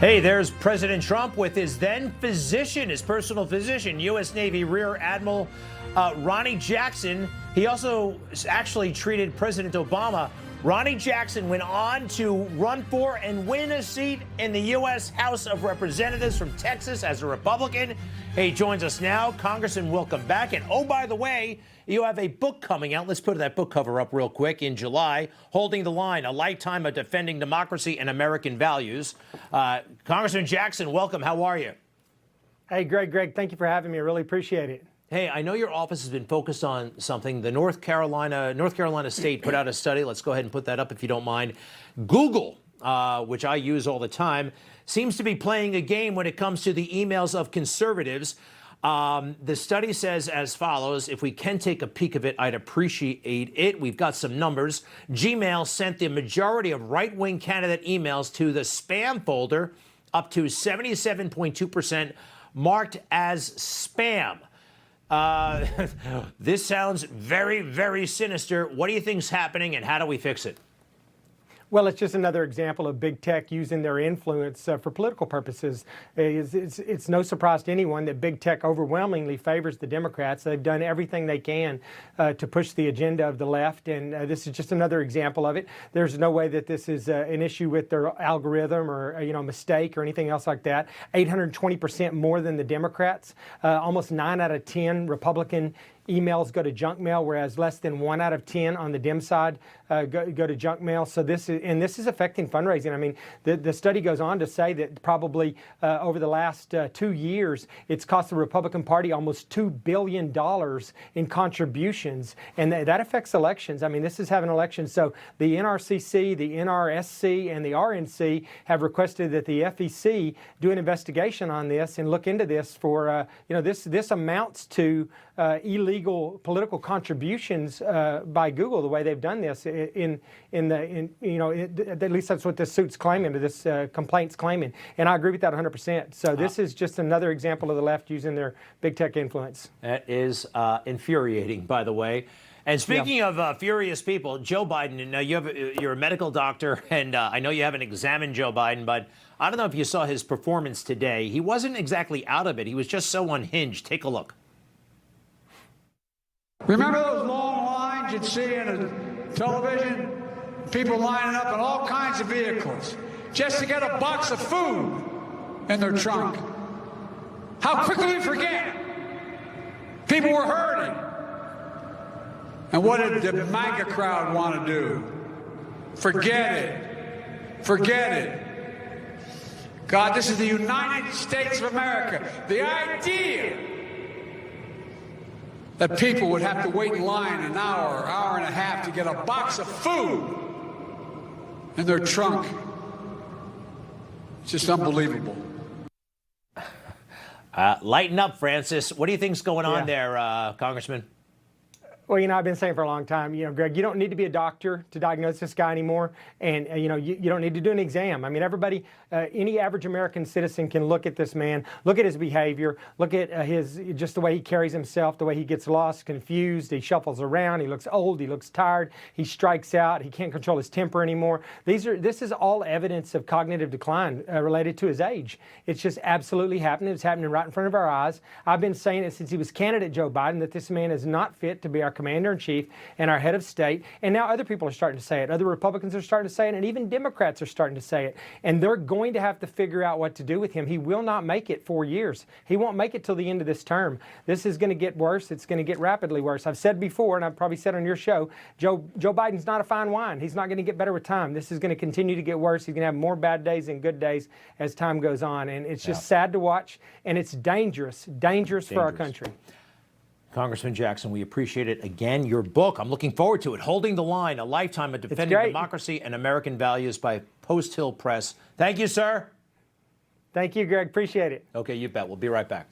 Hey, there's President Trump with his then physician, his personal physician, U.S. Navy Rear Admiral Ronny Jackson. He also actually treated President Obama. Ronny Jackson went on to run for and win a seat in the U.S. House of Representatives from Texas as a Republican. He joins us now. Congressman, welcome back. And oh, by the way, you have a book coming out. Let's put that book cover up real quick. In July, Holding the Line, A Lifetime of Defending Democracy and American Values. Congressman Jackson, welcome. How are you? Hey, Greg, thank you for having me. I really appreciate it. Hey, I know your office has been focused on something. The North Carolina State put out a study. Let's go ahead and put that up if you don't mind. Google, which I use all the time, seems to be playing a game when it comes to the emails of conservatives. The study says as follows. If we can take a peek of it, I'd appreciate it. We've got some numbers. Gmail sent the majority of right-wing candidate emails to the spam folder, up to 77.2% marked as spam. This sounds very, very sinister. What do you think's happening, and how do we fix it? Well, it's just another example of big tech using their influence for political purposes. It's no surprise to anyone that big tech overwhelmingly favors the Democrats. They've done everything they can to push the agenda of the left, and this is just another example of it. There's no way that this is an issue with their algorithm or mistake or anything else like that. 820% more than the Democrats. Almost 9 out of 10 Republican emails go to junk mail, whereas less than 1 out of 10 on the Dem side go to junk mail. So this is affecting fundraising. I mean, the study goes on to say that probably over the last 2 years, it's cost the Republican Party almost $2 billion in contributions, and that affects elections. I mean, this is having elections. So the NRCC, the NRSC, and the RNC have requested that the FEC do an investigation on this and look into this for, this amounts to illegal political contributions by Google, the way they've done this at least that's what this suit's claiming, or this complaint's claiming. And I agree with that 100%. So this is just another example of the left using their big tech influence. That is infuriating, by the way. And speaking of furious people, Joe Biden, now you're a medical doctor, and I know you haven't examined Joe Biden, but I don't know if you saw his performance today. He wasn't exactly out of it. He was just so unhinged. Take a look. Remember those long lines you'd see in a television? People lining up in all kinds of vehicles just to get a box of food in their trunk. How quickly we forget. People were hurting. And what did the MAGA crowd want to do? Forget it. Forget it. God, this is the United States of America. The idea that people would have to wait in line an hour, hour and a half to get a box of food in their trunk. It's just unbelievable. Lighten up, Francis. What do you think's going on there, Congressman? Well, I've been saying for a long time, Greg, you don't need to be a doctor to diagnose this guy anymore. And, you don't need to do an exam. I mean, everybody, any average American citizen can look at this man, look at his behavior, look at just the way he carries himself, the way he gets lost, confused, he shuffles around, he looks old, he looks tired, he strikes out, he can't control his temper anymore. This is all evidence of cognitive decline related to his age. It's just absolutely happening. It's happening right in front of our eyes. I've been saying it since he was candidate Joe Biden, that this man is not fit to be our commander-in-chief and our head of state. And now other people are starting to say it. Other Republicans are starting to say it, and even Democrats are starting to say it. And they're going to have to figure out what to do with him. He will not make it 4 years. He won't make it till the end of this term. This is going to get worse. It's going to get rapidly worse. I've said before, and I've probably said on your show, Joe Biden's not a fine wine. He's not going to get better with time. This is going to continue to get worse. He's going to have more bad days than good days as time goes on. And it's just sad to watch, and it's dangerous for our country. Congressman Jackson, we appreciate it. Again, your book, I'm looking forward to it. Holding the Line, A Lifetime of Defending Democracy and American Values by Post Hill Press. Thank you, sir. Thank you, Greg. Appreciate it. Okay, you bet. We'll be right back.